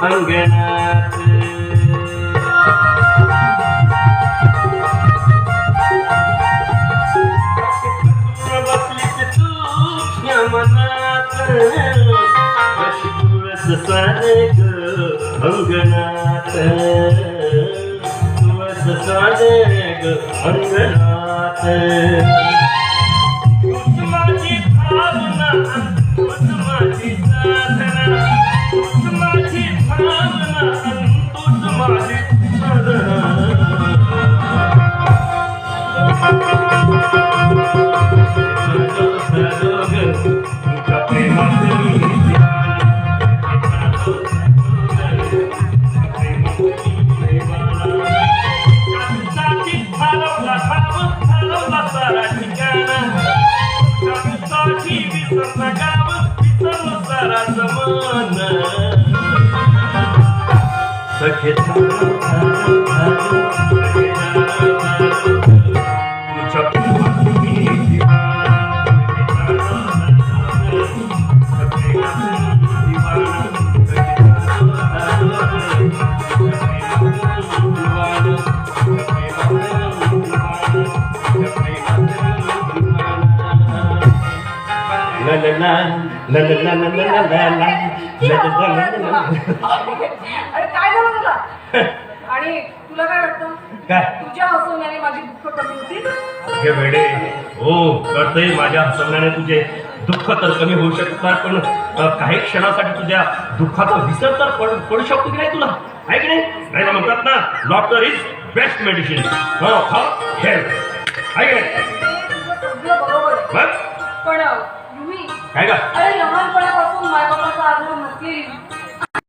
अंगणात बसलीस तू या मनात कशी तुळस सारे ग अंगणात तुळस सारे ग अंगणात तूच माझी भावना तूच माझी साधना तूच माझी भावना तूच माझी आणि तुला काय वाटतं काय तुझ्या हसवण्याने माझी दुःख कमी होतील? अगे वेडे हो कळतंय माझ्या हसवण्याने तुझे दुःख तर कमी होऊ शकतात पण काही क्षणासाठी तुझ्या दुःखाचा विसर तर पडू शकतो की नाही तुला आहे की नाही म्हणतात ना doctor is best medicine health आहे बरोबर पण काय का अरे लहानपणापासून मायबापाचा आग्रह नसलेली